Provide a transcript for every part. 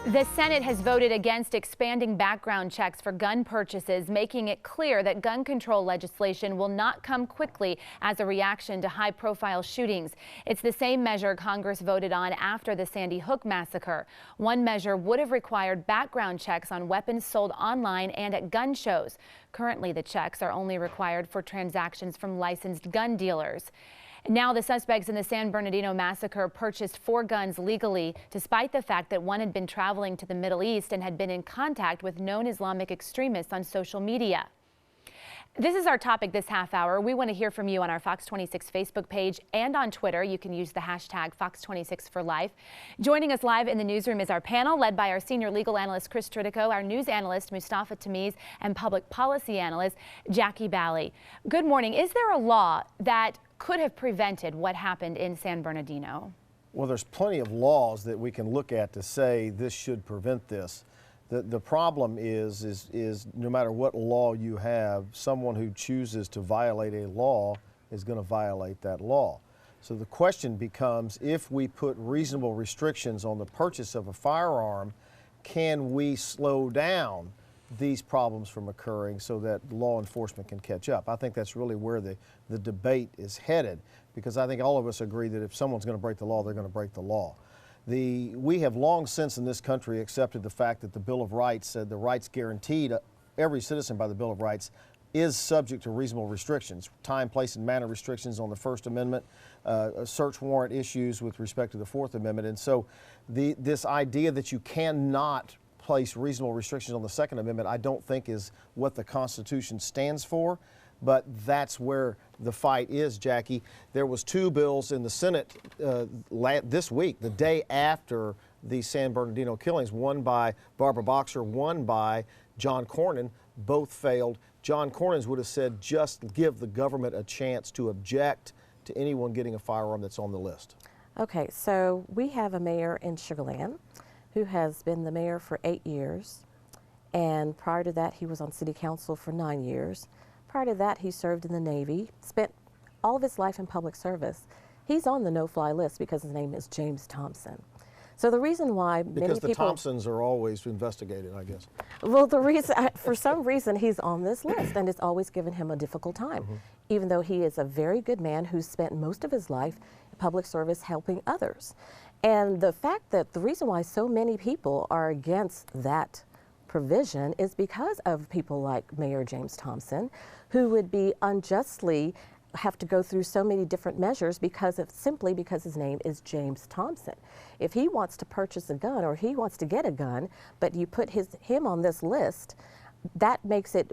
The Senate has voted against expanding background checks for gun purchases, making it clear that gun control legislation will not come quickly as a reaction to high-profile shootings. It's the same measure Congress voted on after the Sandy Hook massacre. One measure would have required background checks on weapons sold online and at gun shows. Currently, the checks are only required for transactions from licensed gun dealers. Now the suspects in the San Bernadino massacre purchased 4 guns legally, despite the fact that one had been traveling to the Middle East and had been in contact with known Islamic extremists on social media. This is our topic this half hour. We want to hear from you on our Fox 26 Facebook page and on Twitter. You can use the hashtag Fox26forlife. Joining us live in the newsroom is our panel, led by our senior legal analyst Chris Tritico, our news analyst Mustafa Tamiz, and public policy analyst Jackie Bally. Good morning. Is there a law that could have prevented what happened in San Bernardino? Well, there's plenty of laws that we can look at to say this should prevent this. The problem is no matter what law you have, someone who chooses to violate a law is going to violate that law. So the question becomes, if we put reasonable restrictions on the purchase of a firearm, can we slow down these problems from occurring so that law enforcement can catch up? I think that's really where the debate is headed, because I think all of us agree that if someone's going to break the law, they're going to break the law. We have long since in this country accepted the fact that the Bill of Rights said the rights guaranteed every citizen by the Bill of Rights is subject to reasonable restrictions, time, place, and manner restrictions on the First Amendment, search warrant issues with respect to the Fourth Amendment. And so this idea that you cannot place reasonable restrictions on the Second Amendment, I don't think is what the Constitution stands for. But that's where the fight is, Jackie. There was 2 bills in the Senate this week, the day after the San Bernardino killings, one by Barbara Boxer, one by John Cornyn. Both failed. John Cornyn's would have said, just give the government a chance to object to anyone getting a firearm that's on the list. Okay, so we have a mayor in Sugar Land who has been the mayor for 8 years. And prior to that, he was on city council for 9 years. Prior to that, he served in the Navy, spent all of his life in public service. He's on the no-fly list because his name is James Thompson. So the reason why many people... Because the Thompsons are always investigated, I guess. Well, the reason, for some reason, he's on this list, and it's always given him a difficult time, even though he is a very good man who's spent most of his life in public service helping others. And the fact that the reason why so many people are against that provision is because of people like Mayor James Thompson, who would be unjustly have to go through so many different measures simply because his name is James Thompson. If he wants to purchase a gun or he wants to get a gun, but you put him on this list, that makes it,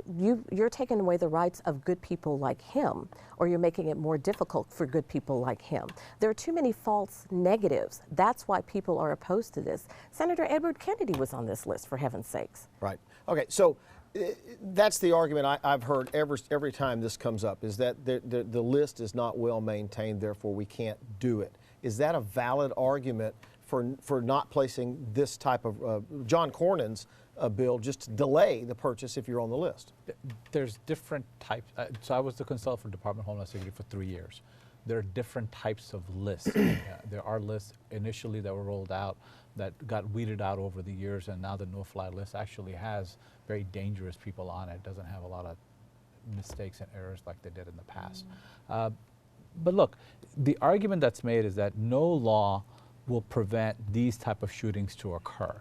you're taking away the rights of good people like him, or you're making it more difficult for good people like him. There are too many false negatives. That's why people are opposed to this. Senator Edward Kennedy was on this list, for heaven's sakes. Right. Okay, so that's the argument I've heard every time this comes up, is that the list is not well maintained, therefore we can't do it. Is that a valid argument for not placing this type of John Cornyn's bill, just to delay the purchase if you're on the list? There's different types. So I was the consultant for Department of Homeland Security for 3 years. There are different types of lists. There are lists initially that were rolled out that got weeded out over the years, and now the no-fly list actually has very dangerous people on it. It doesn't have a lot of mistakes and errors like they did in the past. But look, the argument that's made is that no law will prevent these type of shootings to occur.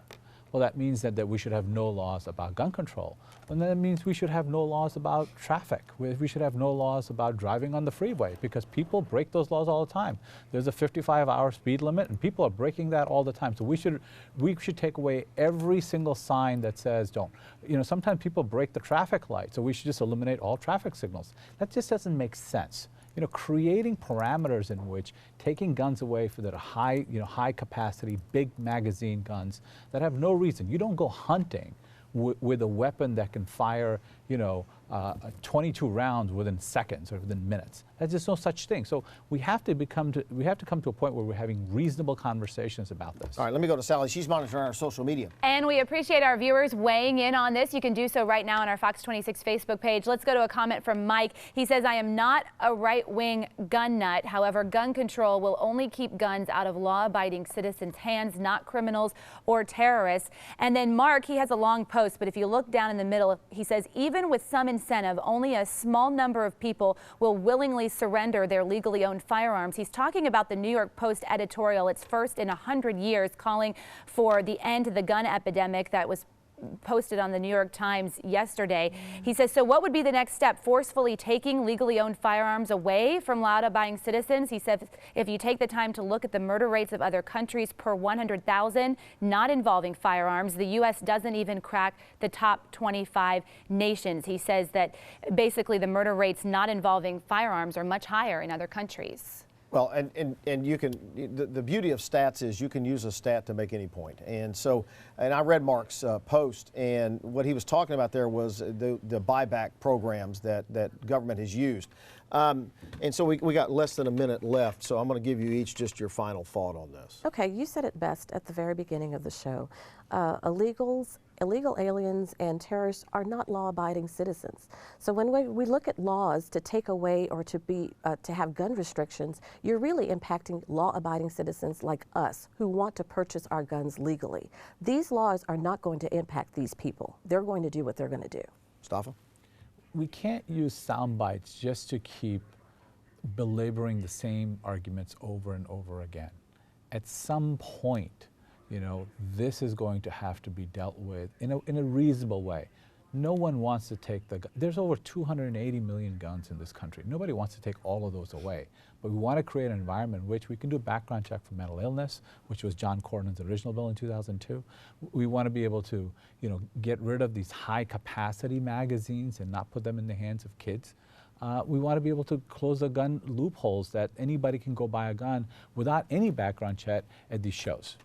Well, that means that we should have no laws about gun control. And that means we should have no laws about traffic. We should have no laws about driving on the freeway, because people break those laws all the time. There's a 55-hour speed limit, and people are breaking that all the time. So we should take away every single sign that says don't. You know, sometimes people break the traffic light, so we should just eliminate all traffic signals. That just doesn't make sense. You know, creating parameters in which taking guns away that are high capacity, big magazine guns that have no reason. You don't go hunting with a weapon that can fire, 22 rounds within seconds or within minutes. There's just no such thing. So we have to come to a point where we're having reasonable conversations about this. All right, let me go to Sally. She's monitoring our social media. And we appreciate our viewers weighing in on this. You can do so right now on our Fox 26 Facebook page. Let's go to a comment from Mike. He says, I am not a right-wing gun nut. However, gun control will only keep guns out of law-abiding citizens' hands, not criminals or terrorists. And then Mark, he has a long post, but if you look down in the middle, he says, even with some incentive, only a small number of people will willingly surrender their legally owned firearms. He's talking about the New York Post editorial, its first in 100 years, calling for the end to the gun epidemic that was posted on the New York Times yesterday. He says, so what would be the next step? Forcefully taking legally owned firearms away from law-abiding citizens? He says, if you take the time to look at the murder rates of other countries per 100,000 not involving firearms, the U.S. doesn't even crack the top 25 nations. He says that basically the murder rates not involving firearms are much higher in other countries. Well, and you can, the beauty of stats is you can use a stat to make any point. And so, and I read Mark's post, and what he was talking about there was the buyback programs that government has used. And so we got less than a minute left, so I'm going to give you each just your final thought on this. Okay, you said it best at the very beginning of the show. Illegal aliens and terrorists are not law-abiding citizens. So when we look at laws to take away or to have gun restrictions, you're really impacting law-abiding citizens like us who want to purchase our guns legally. These laws are not going to impact these people. They're going to do what they're going to do. Mustafa? We can't use sound bites just to keep belaboring the same arguments over and over again. At some point, you know, this is going to have to be dealt with in a reasonable way. No one wants to take there's over 280 million guns in this country. Nobody wants to take all of those away. But we want to create an environment in which we can do a background check for mental illness, which was John Cornyn's original bill in 2002. We want to be able to, you know, get rid of these high capacity magazines and not put them in the hands of kids. We want to be able to close the gun loopholes that anybody can go buy a gun without any background check at these shows.